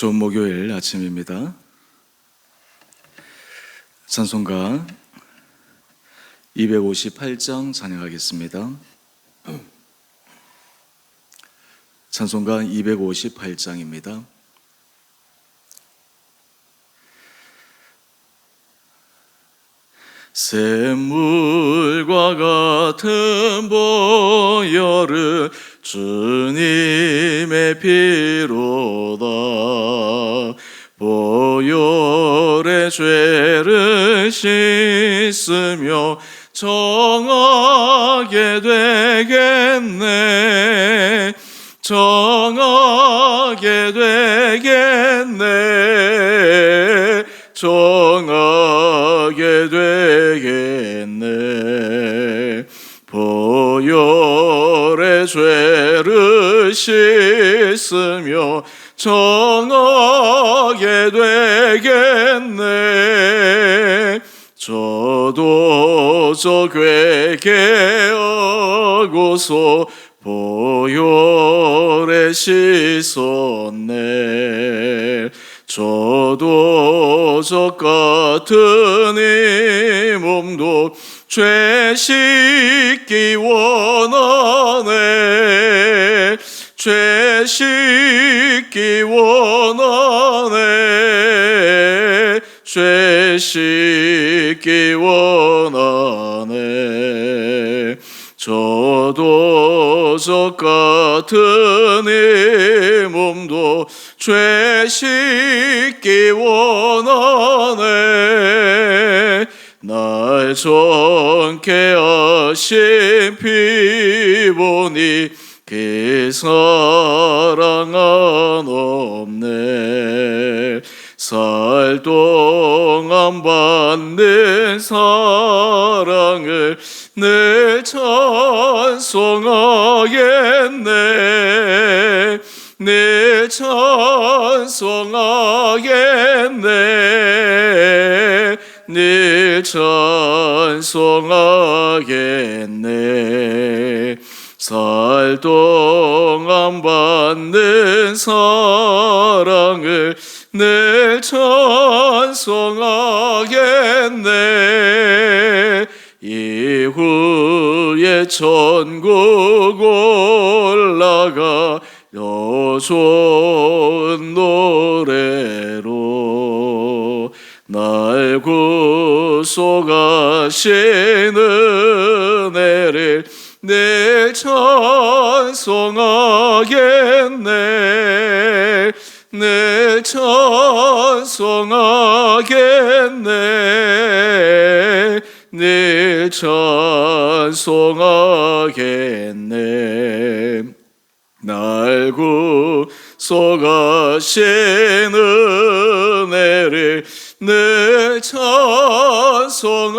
좋은 목요일 아침입니다. 찬송가 258장 찬양하겠습니다. 찬송가 258장입니다. 샘물과 같은 보혈은 주님의 피로다. 보혈의 죄를 씻으며 정하게 되겠네. 정하게 되겠네. 정하게 되겠네. 보혈의 죄를 씻으며 정하게 되겠네. 저도 저 괴게 하고서 보혈에 씻었네. 저도 저 같은 이 몸도 죄 씻기 원하네. 죄 씻기 원하네. 죄 씻기 원하네. 저도 저 같은 이 몸도 죄 씻기 원하네. 날 정케 하신 피 보니 그 사랑 안 없네. 살 동안 받는 사랑을 늘 찬송하겠네. 늘 찬송하겠네. 늘 찬송하겠네. 살 동안 받는 사랑을 늘 찬송하겠네. 이후에 천국 올라가 더 좋은 노래로 날 구속하신 은혜를 늘 찬송하겠네. 늘 찬송하겠네. 늘 찬송하겠네. 날 구속하신 은혜를 늘 찬송하겠네.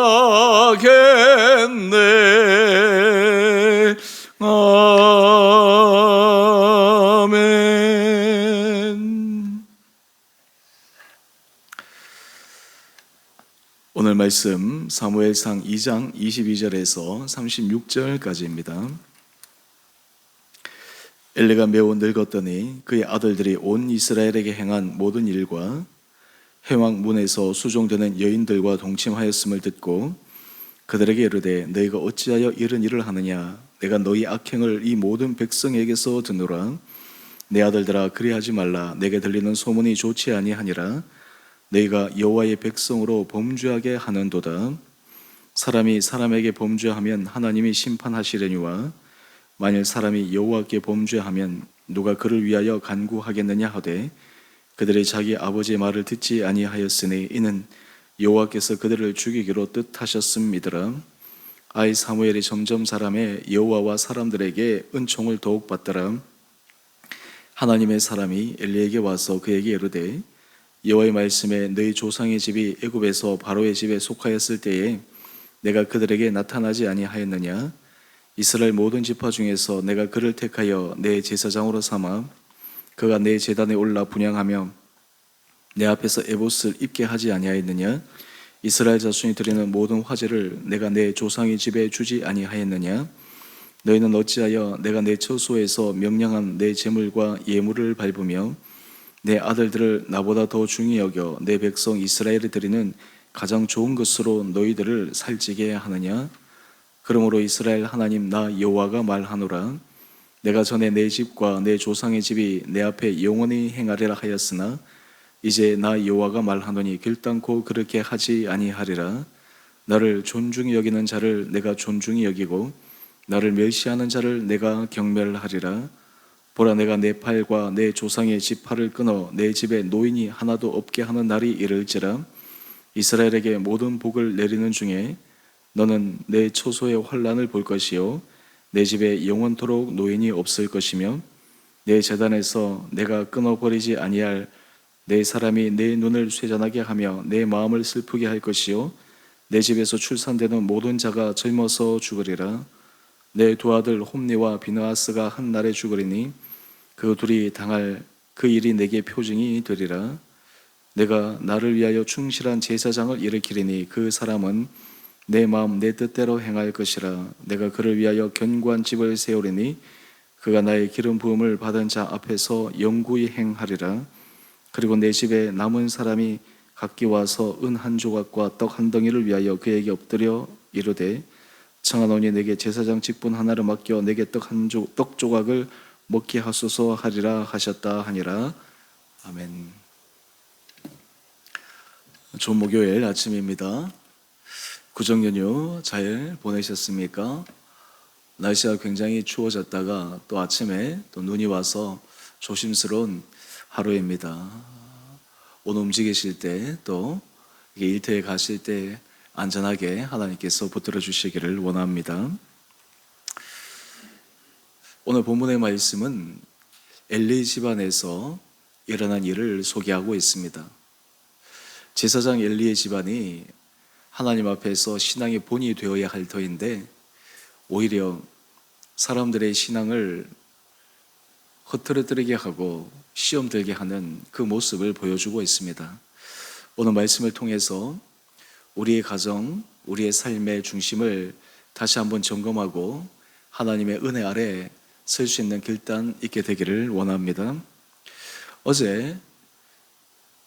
아멘. 오늘 말씀 사무엘상 2장 22절에서 36절까지입니다. 엘리가 매우 늙었더니 그의 아들들이 온 이스라엘에게 행한 모든 일과 회막 문에서 수종되는 여인들과 동침하였음을 듣고 그들에게 이르되 너희가 어찌하여 이런 일을 하느냐. 내가 너희 악행을 이 모든 백성에게서 듣노라. 내 아들들아 그리하지 말라. 내게 들리는 소문이 좋지 아니하니라. 너희가 여호와의 백성으로 범죄하게 하는도다. 사람이 사람에게 범죄하면 하나님이 심판하시려니와 만일 사람이 여호와께 범죄하면 누가 그를 위하여 간구하겠느냐 하되 그들이 자기 아버지의 말을 듣지 아니하였으니 이는 여호와께서 그들을 죽이기로 뜻하셨음이더라. 아이 사무엘이 점점 사람의 여호와와 사람들에게 은총을 더욱 받더라. 하나님의 사람이 엘리에게 와서 그에게 이르되 여호와의 말씀에 너희 조상의 집이 애굽에서 바로의 집에 속하였을 때에 내가 그들에게 나타나지 아니하였느냐. 이스라엘 모든 지파 중에서 내가 그를 택하여 내 제사장으로 삼아 그가 내 제단에 올라 분향하며 내 앞에서 에봇을 입게 하지 아니하였느냐. 이스라엘 자손이 드리는 모든 화제를 내가 내 조상의 집에 주지 아니하였느냐. 너희는 어찌하여 내가 내 처소에서 명령한 내 제물과 예물을 밟으며 내 아들들을 나보다 더 중히 여겨 내 백성 이스라엘이 드리는 가장 좋은 것으로 너희들을 살찌게 하느냐? 그러므로 이스라엘 하나님 나 여호와가 말하노라. 내가 전에 내 집과 내 조상의 집이 내 앞에 영원히 행하리라 하였으나 이제 나 여호와가 말하노니 결단코 그렇게 하지 아니하리라. 나를 존중히 여기는 자를 내가 존중히 여기고 나를 멸시하는 자를 내가 경멸하리라. 보라, 내가 내 팔과 내 조상의 지팔을 끊어 내 집에 노인이 하나도 없게 하는 날이 이를지라. 이스라엘에게 모든 복을 내리는 중에 너는 내 초소의 환난을 볼 것이요 내 집에 영원토록 노인이 없을 것이며 내 제단에서 내가 끊어버리지 아니할 내 사람이 내 눈을 쇠잔하게 하며 내 마음을 슬프게 할 것이요 내 집에서 출산되는 모든 자가 젊어서 죽으리라. 내 두 아들 홈니와 비느하스가 한 날에 죽으리니 그 둘이 당할 그 일이 내게 표징이 되리라. 내가 나를 위하여 충실한 제사장을 일으키리니 그 사람은 내 마음 내 뜻대로 행할 것이라. 내가 그를 위하여 견고한 집을 세우리니 그가 나의 기름 부음을 받은 자 앞에서 영구히 행하리라. 그리고 내 집에 남은 사람이 각기 와서 은 한 조각과 떡 한 덩이를 위하여 그에게 엎드려 이르되 청하노니 내게 제사장 직분 하나를 맡겨 내게 떡 조각을 먹게 하소서 하리라 하셨다 하니라. 아멘. 좋은 목요일 아침입니다. 구정연휴 잘 보내셨습니까? 날씨가 굉장히 추워졌다가 또 아침에 또 눈이 와서 조심스러운 하루입니다. 오늘 움직이실 때 또 일터에 가실 때 안전하게 하나님께서 붙들어 주시기를 원합니다. 오늘 본문의 말씀은 엘리 집안에서 일어난 일을 소개하고 있습니다. 제사장 엘리의 집안이 하나님 앞에서 신앙의 본이 되어야 할 터인데 오히려 사람들의 신앙을 흐트러뜨리게 하고 시험 들게 하는 그 모습을 보여주고 있습니다. 오늘 말씀을 통해서 우리의 가정, 우리의 삶의 중심을 다시 한번 점검하고 하나님의 은혜 아래 설 수 있는 결단 있게 되기를 원합니다. 어제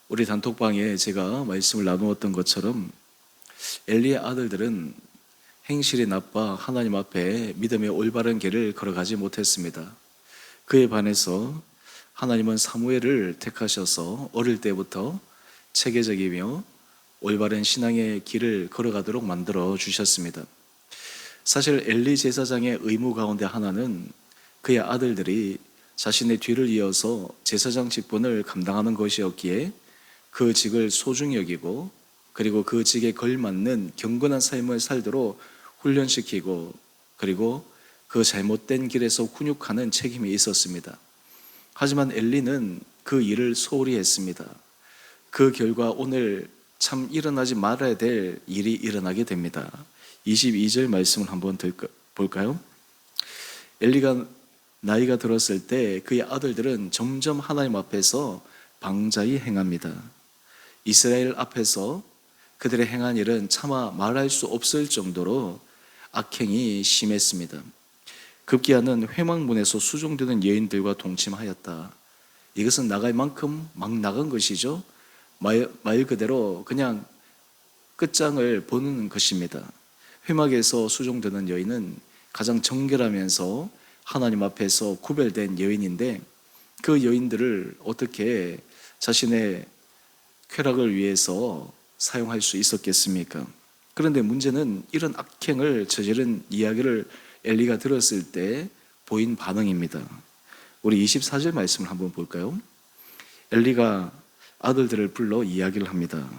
우리 단톡방에 제가 말씀을 나누었던 것처럼 엘리의 아들들은 행실이 나빠 하나님 앞에 믿음의 올바른 길을 걸어가지 못했습니다. 그에 반해서 하나님은 사무엘을 택하셔서 어릴 때부터 체계적이며 올바른 신앙의 길을 걸어가도록 만들어 주셨습니다. 사실 엘리 제사장의 의무 가운데 하나는 그의 아들들이 자신의 뒤를 이어서 제사장 직분을 감당하는 것이었기에 그 직을 소중히 여기고 그리고 그 직에 걸맞는 경건한 삶을 살도록 훈련시키고 그리고 그 잘못된 길에서 훈육하는 책임이 있었습니다. 하지만 엘리는 그 일을 소홀히 했습니다. 그 결과 오늘 참 일어나지 말아야 될 일이 일어나게 됩니다. 22절 말씀을 한번 볼까요? 엘리가 나이가 들었을 때 그의 아들들은 점점 하나님 앞에서 방자히 행합니다. 이스라엘 앞에서 그들의 행한 일은 차마 말할 수 없을 정도로 악행이 심했습니다. 급기야는 회막문에서 수종되는 여인들과 동침하였다. 이것은 나갈 만큼 막 나간 것이죠. 말 그대로 그냥 끝장을 보는 것입니다. 회막에서 수종되는 여인은 가장 정결하면서 하나님 앞에서 구별된 여인인데 그 여인들을 어떻게 자신의 쾌락을 위해서 사용할 수 있었겠습니까? 그런데 문제는 이런 악행을 저지른 이야기를 엘리가 들었을 때 보인 반응입니다. 우리 24절 말씀을 한번 볼까요? 엘리가 아들들을 불러 이야기를 합니다.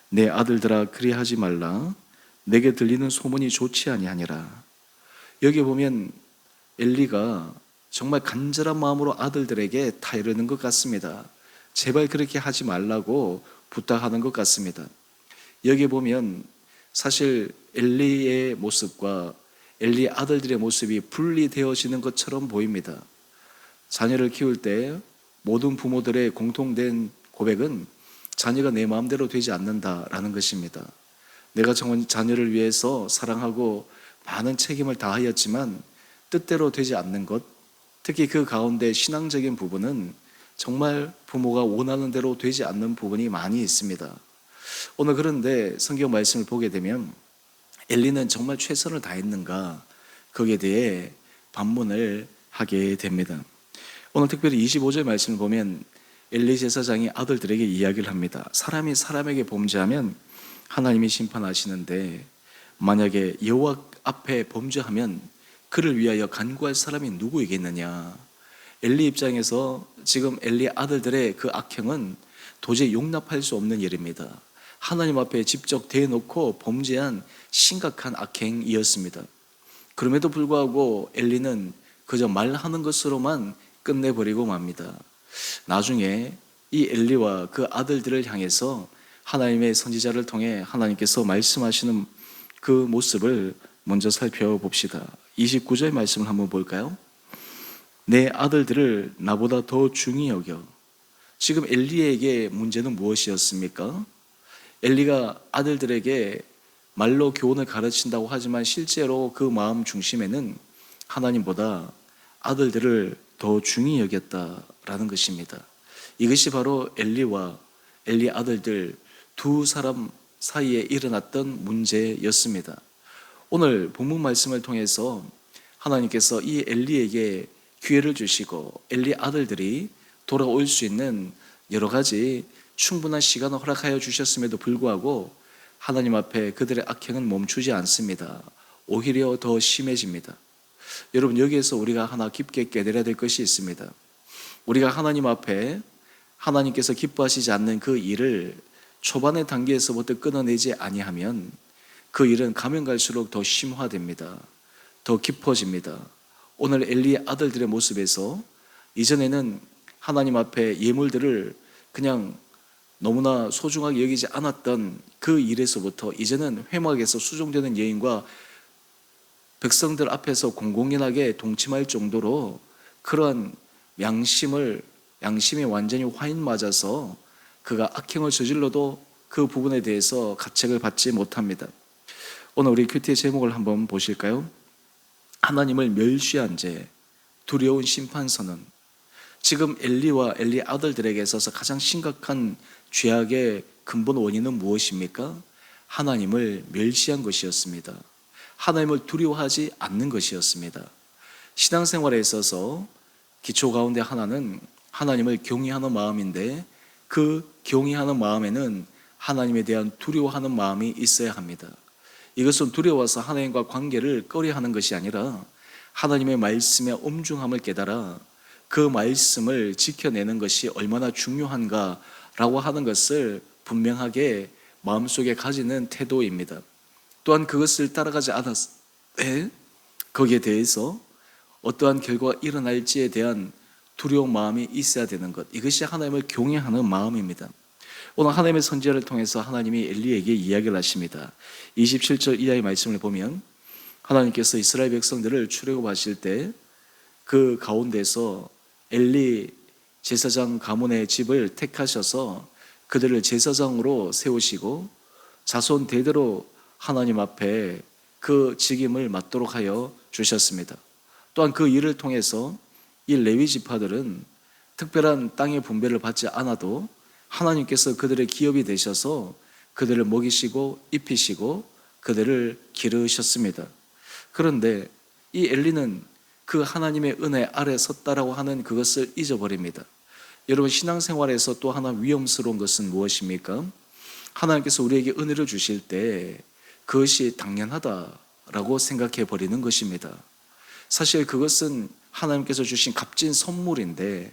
내 아들들아 그리하지 말라. 내게 들리는 소문이 좋지 아니하니라. 여기 보면 엘리가 정말 간절한 마음으로 아들들에게 타이르는 것 같습니다. 제발 그렇게 하지 말라고 부탁하는 것 같습니다. 여기 보면 사실 엘리의 모습과 엘리의 아들들의 모습이 분리되어지는 것처럼 보입니다. 자녀를 키울 때 모든 부모들의 공통된 고백은 자녀가 내 마음대로 되지 않는다라는 것입니다. 내가 자녀를 위해서 사랑하고 많은 책임을 다하였지만 뜻대로 되지 않는 것, 특히 그 가운데 신앙적인 부분은 정말 부모가 원하는 대로 되지 않는 부분이 많이 있습니다. 오늘 그런데 성경 말씀을 보게 되면 엘리는 정말 최선을 다했는가, 거기에 대해 반문을 하게 됩니다. 오늘 특별히 25절 말씀을 보면 엘리 제사장이 아들들에게 이야기를 합니다. 사람이 사람에게 범죄하면 하나님이 심판하시는데 만약에 여호와 앞에 범죄하면 그를 위하여 간구할 사람이 누구이겠느냐. 엘리 입장에서 지금 엘리 아들들의 그 악행은 도저히 용납할 수 없는 일입니다. 하나님 앞에 직접 대놓고 범죄한 심각한 악행이었습니다. 그럼에도 불구하고 엘리는 그저 말하는 것으로만 끝내버리고 맙니다. 나중에 이 엘리와 그 아들들을 향해서 하나님의 선지자를 통해 하나님께서 말씀하시는 그 모습을 먼저 살펴봅시다. 29절 말씀을 한번 볼까요? 내 아들들을 나보다 더 중히 여겨. 지금 엘리에게 문제는 무엇이었습니까? 엘리가 아들들에게 말로 교훈을 가르친다고 하지만 실제로 그 마음 중심에는 하나님보다 아들들을 더 중히 여겼다라는 것입니다. 이것이 바로 엘리와 엘리 아들들 두 사람 사이에 일어났던 문제였습니다. 오늘 본문 말씀을 통해서 하나님께서 이 엘리에게 기회를 주시고 엘리 아들들이 돌아올 수 있는 여러 가지 충분한 시간을 허락하여 주셨음에도 불구하고 하나님 앞에 그들의 악행은 멈추지 않습니다. 오히려 더 심해집니다. 여러분, 여기에서 우리가 하나 깊게 깨달아야 될 것이 있습니다. 우리가 하나님 앞에 하나님께서 기뻐하시지 않는 그 일을 초반의 단계에서부터 끊어내지 아니하면 그 일은 가면 갈수록 더 심화됩니다. 더 깊어집니다. 오늘 엘리의 아들들의 모습에서 이전에는 하나님 앞에 예물들을 그냥 너무나 소중하게 여기지 않았던 그 일에서부터 이제는 회막에서 수종되는 여인과 백성들 앞에서 공공연하게 동침할 정도로 그러한 양심이 완전히 화인 맞아서 그가 악행을 저질러도 그 부분에 대해서 가책을 받지 못합니다. 오늘 우리 큐티의 제목을 한번 보실까요? 하나님을 멸시한 죄, 두려운 심판선언. 지금 엘리와 엘리 아들들에게 있어서 가장 심각한 죄악의 근본 원인은 무엇입니까? 하나님을 멸시한 것이었습니다. 하나님을 두려워하지 않는 것이었습니다. 신앙생활에 있어서 기초 가운데 하나는 하나님을 경외하는 마음인데 그 경외하는 마음에는 하나님에 대한 두려워하는 마음이 있어야 합니다. 이것은 두려워서 하나님과 관계를 꺼려하는 것이 아니라 하나님의 말씀의 엄중함을 깨달아 그 말씀을 지켜내는 것이 얼마나 중요한가라고 하는 것을 분명하게 마음속에 가지는 태도입니다. 또한 그것을 따라가지 않았을 때 거기에 대해서 어떠한 결과가 일어날지에 대한 두려운 마음이 있어야 되는 것, 이것이 하나님을 경외하는 마음입니다. 오늘 하나님의 선지자를 통해서 하나님이 엘리에게 이야기를 하십니다. 27절 이하의 말씀을 보면 하나님께서 이스라엘 백성들을 출애굽하실 때 그 가운데서 엘리 제사장 가문의 집을 택하셔서 그들을 제사장으로 세우시고 자손 대대로 하나님 앞에 그 직임을 맡도록 하여 주셨습니다. 또한 그 일을 통해서 이 레위 지파들은 특별한 땅의 분배를 받지 않아도 하나님께서 그들의 기업이 되셔서 그들을 먹이시고 입히시고 그들을 기르셨습니다. 그런데 이 엘리는 그 하나님의 은혜 아래 섰다라고 하는 그것을 잊어버립니다. 여러분, 신앙생활에서 또 하나 위험스러운 것은 무엇입니까? 하나님께서 우리에게 은혜를 주실 때 그것이 당연하다라고 생각해 버리는 것입니다. 사실 그것은 하나님께서 주신 값진 선물인데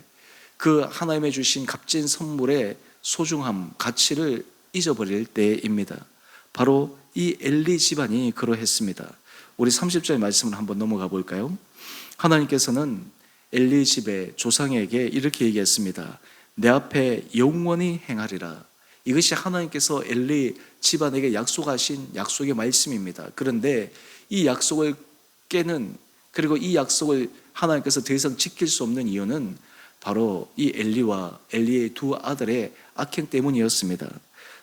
그 하나님의 주신 값진 선물의 소중함, 가치를 잊어버릴 때입니다. 바로 이 엘리 집안이 그러했습니다. 우리 30절 말씀을 한번 넘어가 볼까요? 하나님께서는 엘리 집의 조상에게 이렇게 얘기했습니다. 내 앞에 영원히 행하리라. 이것이 하나님께서 엘리 집안에게 약속하신 약속의 말씀입니다. 그런데 이 약속을 깨는, 그리고 이 약속을 하나님께서 더 이상 지킬 수 없는 이유는 바로 이 엘리와 엘리의 두 아들의 악행 때문이었습니다.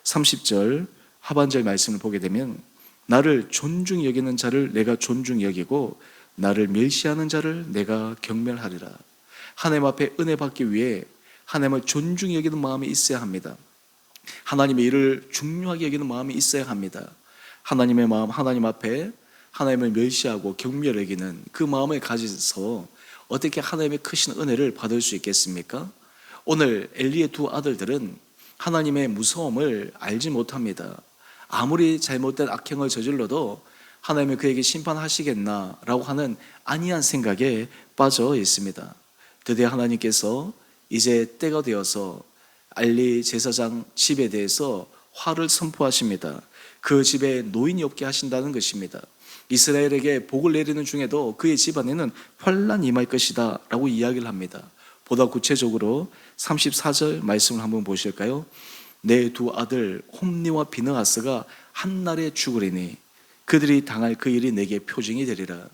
30절 하반절 말씀을 보게 되면 나를 존중히 여기는 자를 내가 존중히 여기고 나를 멸시하는 자를 내가 경멸하리라. 하나님 앞에 은혜 받기 위해 하나님을 존중히 여기는 마음이 있어야 합니다. 하나님의 일을 중요하게 여기는 마음이 있어야 합니다. 하나님의 마음, 하나님 앞에 하나님을 멸시하고 경멸 여기는 그 마음을 가져서 어떻게 하나님의 크신 은혜를 받을 수 있겠습니까? 오늘 엘리의 두 아들들은 하나님의 무서움을 알지 못합니다. 아무리 잘못된 악행을 저질러도 하나님이 그에게 심판하시겠나라고 하는 안이한 생각에 빠져 있습니다. 드디어 하나님께서 이제 때가 되어서 엘리 제사장 집에 대해서 화를 선포하십니다. 그 집에 노인이 없게 하신다는 것입니다. 이스라엘에게 복을 내리는 중에도 그의 집안에는 환난이 임할 것이다 라고 이야기를 합니다. 보다 구체적으로 34절 말씀을 한번 보실까요? 내 두 아들 홈니와 비느하스가 한날에 죽으리니 그들이 당할 그 일이 내게 표징이 되리라.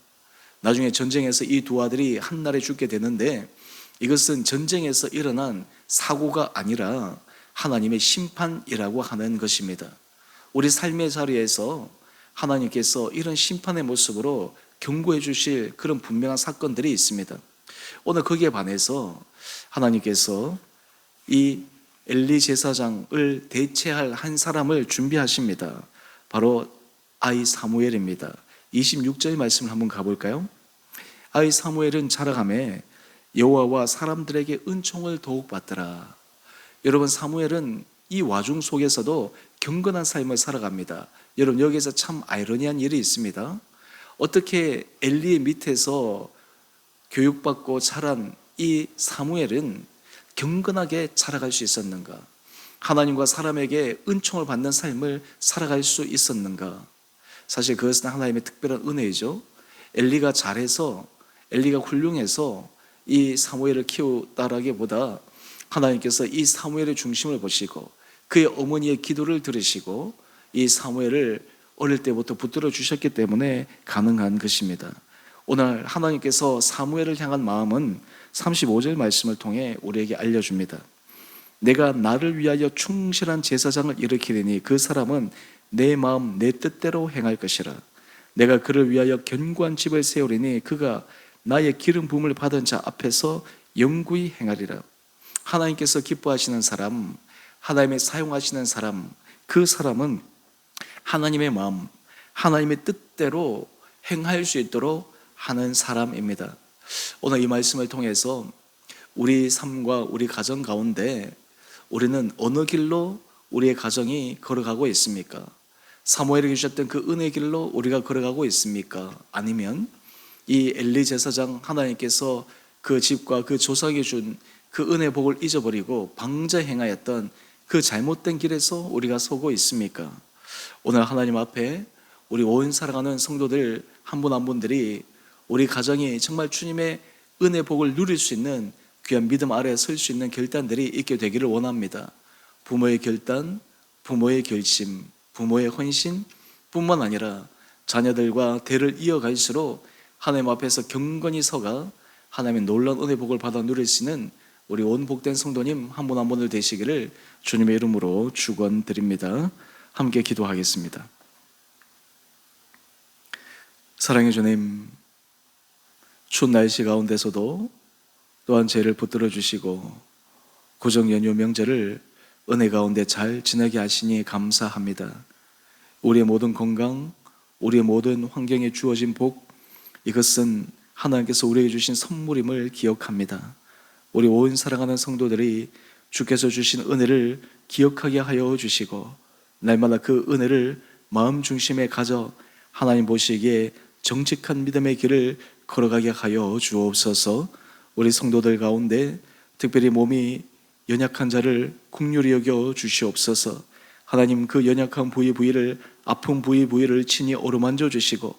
나중에 전쟁에서 이 두 아들이 한날에 죽게 되는데 이것은 전쟁에서 일어난 사고가 아니라 하나님의 심판이라고 하는 것입니다. 우리 삶의 자리에서 하나님께서 이런 심판의 모습으로 경고해 주실 그런 분명한 사건들이 있습니다. 오늘 거기에 반해서 하나님께서 이 엘리 제사장을 대체할 한 사람을 준비하십니다. 바로 아이 사무엘입니다. 26절 말씀을 한번 가볼까요? 아이 사무엘은 자라가매 여호와와 사람들에게 은총을 더욱 받더라. 여러분, 사무엘은 이 와중 속에서도 경건한 삶을 살아갑니다. 여러분, 여기에서 참 아이러니한 일이 있습니다. 어떻게 엘리의 밑에서 교육받고 자란 이 사무엘은 경건하게 자라갈 수 있었는가? 하나님과 사람에게 은총을 받는 삶을 살아갈 수 있었는가? 사실 그것은 하나님의 특별한 은혜이죠. 엘리가 잘해서, 엘리가 훌륭해서 이 사무엘을 키우다라기보다 하나님께서 이 사무엘의 중심을 보시고 그의 어머니의 기도를 들으시고 이 사무엘을 어릴 때부터 붙들어 주셨기 때문에 가능한 것입니다. 오늘 하나님께서 사무엘을 향한 마음은 35절 말씀을 통해 우리에게 알려줍니다. 내가 나를 위하여 충실한 제사장을 일으키리니 그 사람은 내 마음 내 뜻대로 행할 것이라. 내가 그를 위하여 견고한 집을 세우리니 그가 나의 기름 부음을 받은 자 앞에서 영구히 행하리라. 하나님께서 기뻐하시는 사람, 하나님의 사용하시는 사람, 그 사람은 하나님의 마음, 하나님의 뜻대로 행할 수 있도록 하는 사람입니다. 오늘 이 말씀을 통해서 우리 삶과 우리 가정 가운데 우리는 어느 길로 우리의 가정이 걸어가고 있습니까? 사무엘에게 주셨던 그 은혜의 길로 우리가 걸어가고 있습니까? 아니면 이 엘리 제사장 하나님께서 그 집과 그 조상에게 준 그 은혜 복을 잊어버리고 방자 행하였던 그 잘못된 길에서 우리가 서고 있습니까? 오늘 하나님 앞에 우리 온 사랑하는 성도들 한 분 한 분들이 우리 가정이 정말 주님의 은혜 복을 누릴 수 있는 귀한 믿음 아래에 설 수 있는 결단들이 있게 되기를 원합니다. 부모의 결단, 부모의 결심, 부모의 헌신 뿐만 아니라 자녀들과 대를 이어갈수록 하나님 앞에서 경건히 서가 하나님의 놀라운 은혜 복을 받아 누릴 수 있는 우리 온 복된 성도님 한 분 한 분들 되시기를 주님의 이름으로 축원드립니다. 함께 기도하겠습니다. 사랑의 주님, 추운 날씨 가운데서도 또한 죄를 붙들어 주시고 구정 연휴 명절을 은혜 가운데 잘 지내게 하시니 감사합니다. 우리의 모든 건강, 우리의 모든 환경에 주어진 복, 이것은 하나님께서 우리에게 주신 선물임을 기억합니다. 우리 온 사랑하는 성도들이 주께서 주신 은혜를 기억하게 하여 주시고 날마다 그 은혜를 마음 중심에 가져 하나님 보시기에 정직한 믿음의 길을 걸어가게 하여 주옵소서. 우리 성도들 가운데 특별히 몸이 연약한 자를 긍휼히 여겨 주시옵소서. 하나님, 그 연약한 부위를, 아픈 부위를 친히 어루만져 주시고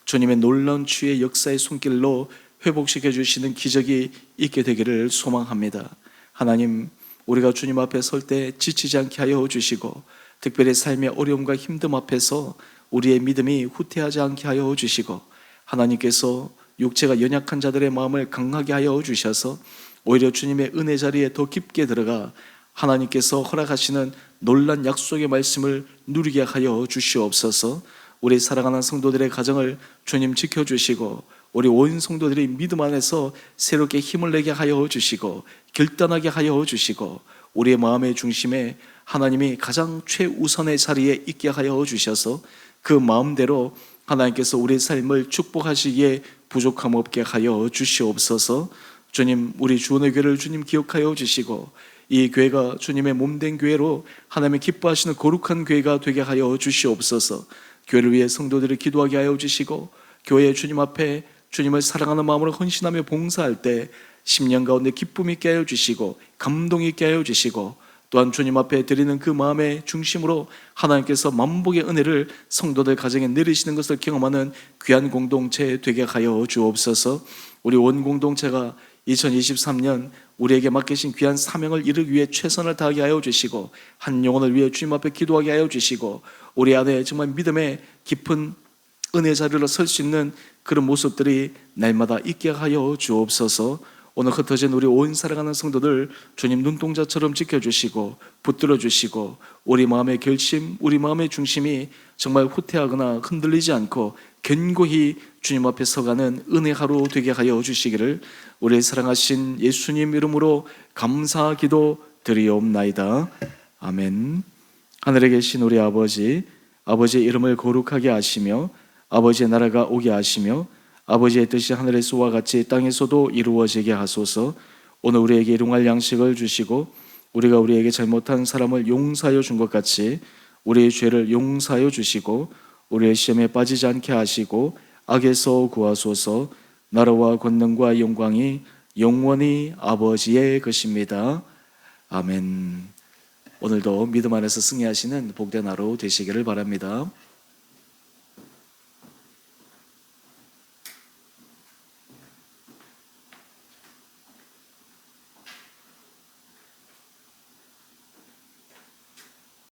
주님의 놀라운 주의 역사의 손길로 회복시켜 주시는 기적이 있게 되기를 소망합니다. 하나님, 우리가 주님 앞에 설 때 지치지 않게 하여 주시고 특별히 삶의 어려움과 힘듦 앞에서 우리의 믿음이 후퇴하지 않게 하여 주시고 하나님께서 육체가 연약한 자들의 마음을 강하게 하여 주셔서 오히려 주님의 은혜 자리에 더 깊게 들어가 하나님께서 허락하시는 놀란 약속의 말씀을 누리게 하여 주시옵소서. 우리 사랑하는 성도들의 가정을 주님 지켜주시고 우리 온 성도들이 믿음 안에서 새롭게 힘을 내게 하여 주시고 결단하게 하여 주시고 우리의 마음의 중심에 하나님이 가장 최우선의 자리에 있게 하여 주셔서 그 마음대로 하나님께서 우리의 삶을 축복하시기에 부족함 없게 하여 주시옵소서. 주님, 우리 주원의 교회를 주님 기억하여 주시고 이 교회가 주님의 몸된 교회로 하나님의 기뻐하시는 거룩한 교회가 되게 하여 주시옵소서. 교회를 위해 성도들을 기도하게 하여 주시고 교회의 주님 앞에 주님을 사랑하는 마음으로 헌신하며 봉사할 때 심령 가운데 기쁨 있게 하여 주시고 감동 있게 하여 주시고 또한 주님 앞에 드리는 그 마음의 중심으로 하나님께서 만복의 은혜를 성도들 가정에 내리시는 것을 경험하는 귀한 공동체 되게 하여 주옵소서. 우리 온 공동체가 2023년 우리에게 맡기신 귀한 사명을 이루기 위해 최선을 다하게 하여 주시고 한 영혼을 위해 주님 앞에 기도하게 하여 주시고 우리 안에 정말 믿음의 깊은 은혜 자리로 설 수 있는 그런 모습들이 날마다 있게 하여 주옵소서. 오늘 흩어진 우리 온 사랑하는 성도들 주님 눈동자처럼 지켜주시고 붙들어 주시고 우리 마음의 결심, 우리 마음의 중심이 정말 후퇴하거나 흔들리지 않고 견고히 주님 앞에 서가는 은혜 하루 되게 하여 주시기를 우리 사랑하신 예수님 이름으로 감사 기도 드리옵나이다. 아멘. 하늘에 계신 우리 아버지, 아버지의 이름을 거룩하게 하시며 아버지의 나라가 오게 하시며 아버지의 뜻이 하늘에서와 같이 땅에서도 이루어지게 하소서. 오늘 우리에게 일용할 양식을 주시고 우리가 우리에게 잘못한 사람을 용서하여 준 것 같이 우리의 죄를 용서하여 주시고 우리의 시험에 빠지지 않게 하시고 악에서 구하소서. 나라와 권능과 영광이 영원히 아버지의 것입니다. 아멘. 오늘도 믿음 안에서 승리하시는 복된 하루 되시기를 바랍니다.